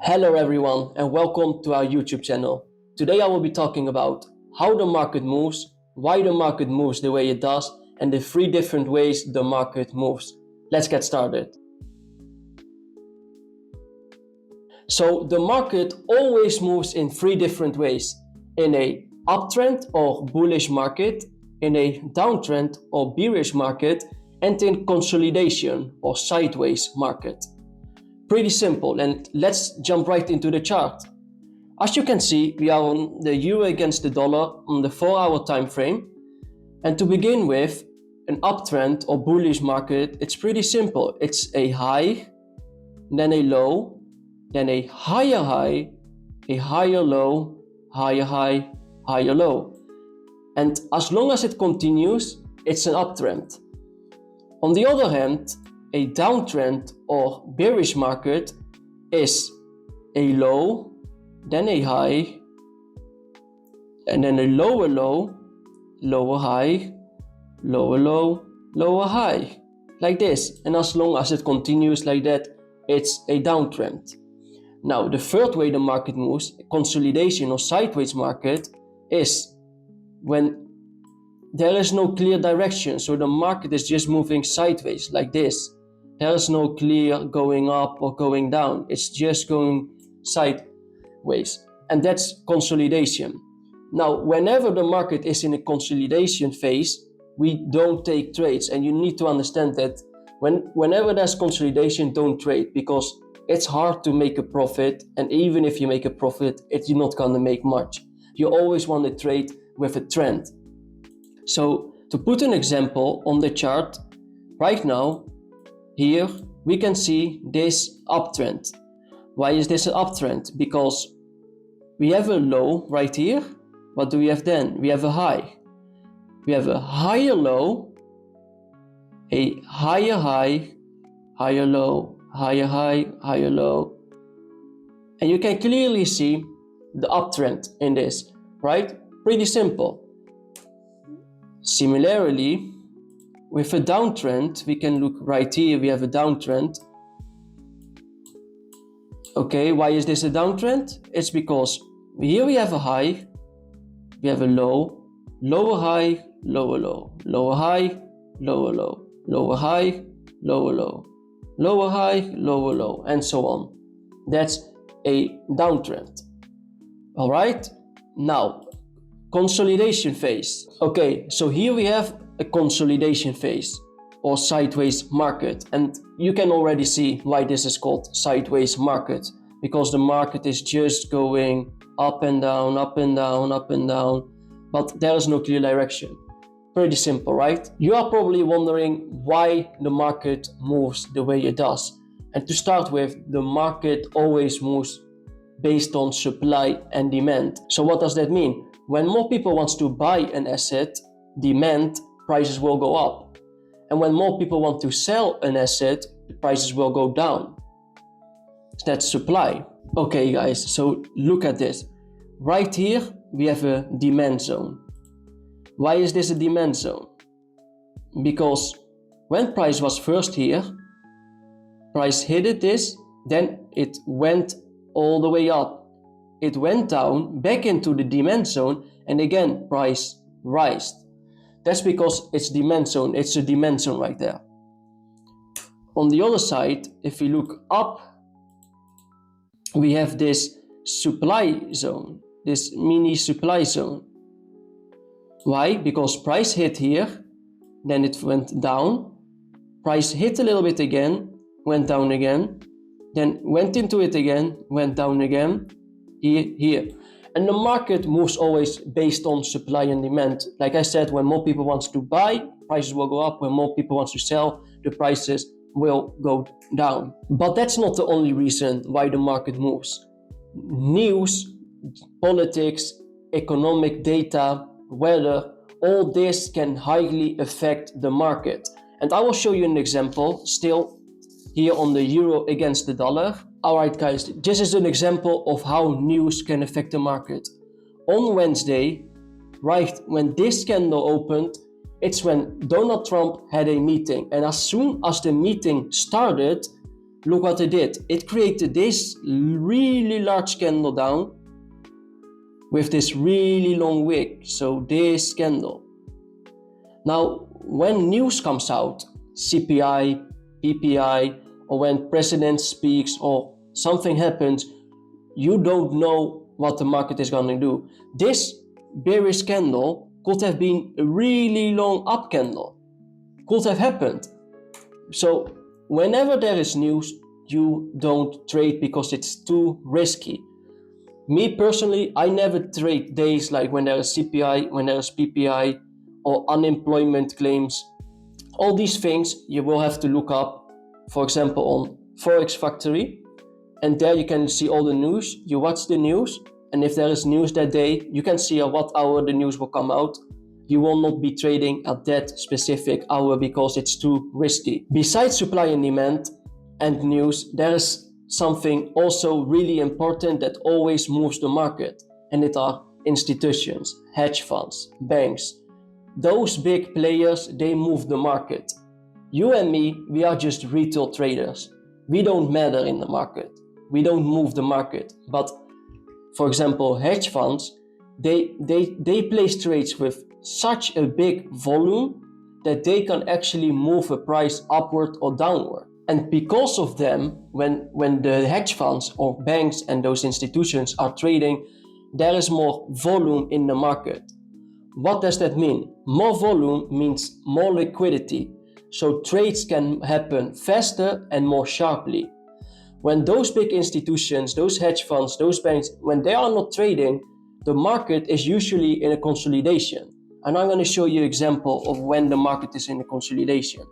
Hello everyone and welcome to our YouTube channel. Today I will be talking about how the market moves, why the market moves the way it does, and the three different ways the market moves. Let's get started. So the market always moves in three different ways: in a uptrend or bullish market, in a downtrend or bearish market, and in consolidation or sideways market. Pretty simple, and let's jump right into the chart. As you can see, we are on the euro against the dollar on the 4-hour time frame. And to begin with, an uptrend or bullish market, it's pretty simple. It's a high, then a low, then a higher low, higher high, higher low. And as long as it continues, it's an uptrend. On the other hand, a downtrend or bearish market is a low, then a high, and then a lower low, lower high, lower low, lower high, like this. And as long as it continues like that, it's a downtrend. Now, the third way the market moves, consolidation or sideways market, is when there is no clear direction. So the market is just moving sideways like this. There is no clear going up or going down. It's just going sideways. And that's consolidation. Now, whenever the market is in a consolidation phase, we don't take trades. And you need to understand that whenever there's consolidation, don't trade, because it's hard to make a profit. And even if you make a profit, you're not going to make much. You always want to trade with a trend. So to put an example on the chart, right now, here we can see this uptrend. Why is this an uptrend? Because we have a low right here. What do we have then? We have a high. We have a higher low, a higher high, higher low, higher high, higher low. And you can clearly see the uptrend in this, right? Pretty simple. Similarly, with a downtrend, we can look right here, we have a downtrend. Okay, why is this a downtrend? It's because here we have a high, we have a low, lower high, lower low, lower high, lower low, lower high, lower low, lower high, lower low, and so on. That's a downtrend. All right, now consolidation phase. Okay, so here we have a consolidation phase or sideways market, and you can already see why this is called sideways market, because the market is just going up and down, up and down, up and down, but there is no clear direction. Pretty simple, right? You are probably wondering why the market moves the way it does. And to start with, the market always moves based on supply and demand. So what does that mean? When more people want to buy an asset, demand, prices will go up. And when more people want to sell an asset, the prices will go down. That's supply. Okay guys, so look at this. Right here, we have a demand zone. Why is this a demand zone? Because when price was first here, price hit this, then it went all the way up. It went down back into the demand zone, and again price rised. That's because it's demand zone. It's a demand zone right there. On the other side, if we look up, we have this supply zone, this mini supply zone. Why? Because price hit here, then it went down. Price hit a little bit again, went down again, then went into it again, went down again, here. And the market moves always based on supply and demand. Like I said, when more people want to buy, prices will go up. When more people want to sell, the prices will go down. But that's not the only reason why the market moves. News, politics, economic data, weather, all this can highly affect the market. And I will show you an example still here on the euro against the dollar. Alright guys, this is an example of how news can affect the market. On Wednesday, right when this candle opened, it's when Donald Trump had a meeting. And as soon as the meeting started, look what it did. It created this really large candle down with this really long wick, so this candle. Now, when news comes out, CPI, PPI, or when president speaks or something happens, you don't know what the market is going to do. This bearish candle could have been a really long up candle. Could have happened. So whenever there is news, you don't trade because it's too risky. Me personally, I never trade days like when there is CPI, when there is PPI, or unemployment claims. All these things you will have to look up, for example, on Forex Factory, and there you can see all the news. You watch the news, and if there is news that day, you can see at what hour the news will come out. You will not be trading at that specific hour because it's too risky. Besides supply and demand and news, there is something also really important that always moves the market, and it are institutions, hedge funds, banks. Those big players, they move the market. You and me, we are just retail traders. We don't matter in the market. We don't move the market. But for example, hedge funds, they place trades with such a big volume that they can actually move a price upward or downward. And because of them, when the hedge funds or banks and those institutions are trading, there is more volume in the market. What does that mean? More volume means more liquidity, so trades can happen faster and more sharply. When those big institutions, those hedge funds, those banks, when they are not trading, the market is usually in a consolidation. And I'm going to show you an example of when the market is in a consolidation.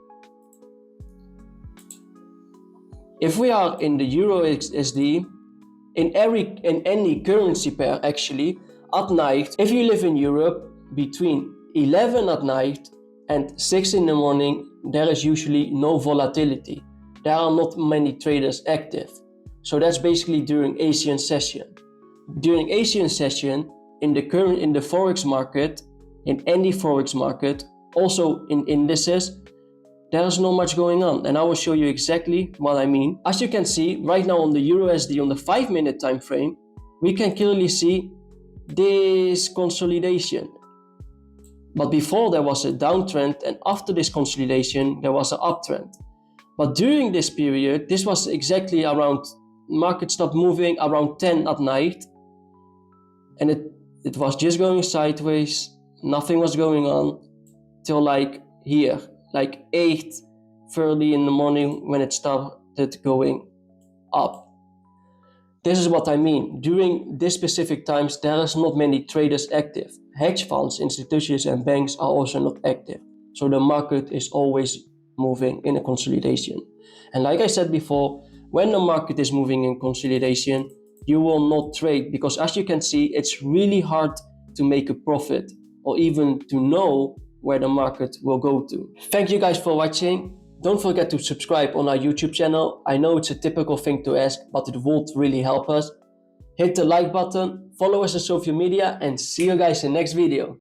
If we are in the Euro USD, in any currency pair actually, at night, if you live in Europe, between 11 at night and 6 in the morning, there is usually no volatility. There are not many traders active. So that's basically during Asian session. During Asian session, in the Forex market, in any Forex market, also in indices, there's not much going on, and I will show you exactly what I mean. As you can see, right now on the Euro USD on the 5-minute time frame, we can clearly see this consolidation. But before there was a downtrend, and after this consolidation, there was an uptrend. But during this period, this was exactly around, market stopped moving around 10 at night, and it was just going sideways, nothing was going on, till like here, like 8:30 in the morning when it started going up. This is what I mean. During this specific times, there is not many traders active. Hedge funds, institutions and banks are also not active. So the market is always moving in a consolidation. And like I said before, when the market is moving in consolidation, you will not trade because as you can see, it's really hard to make a profit or even to know where the market will go to. Thank you guys for watching. Don't forget to subscribe on our YouTube channel. I know it's a typical thing to ask, but it would really help us. Hit the like button, follow us on social media, and see you guys in the next video.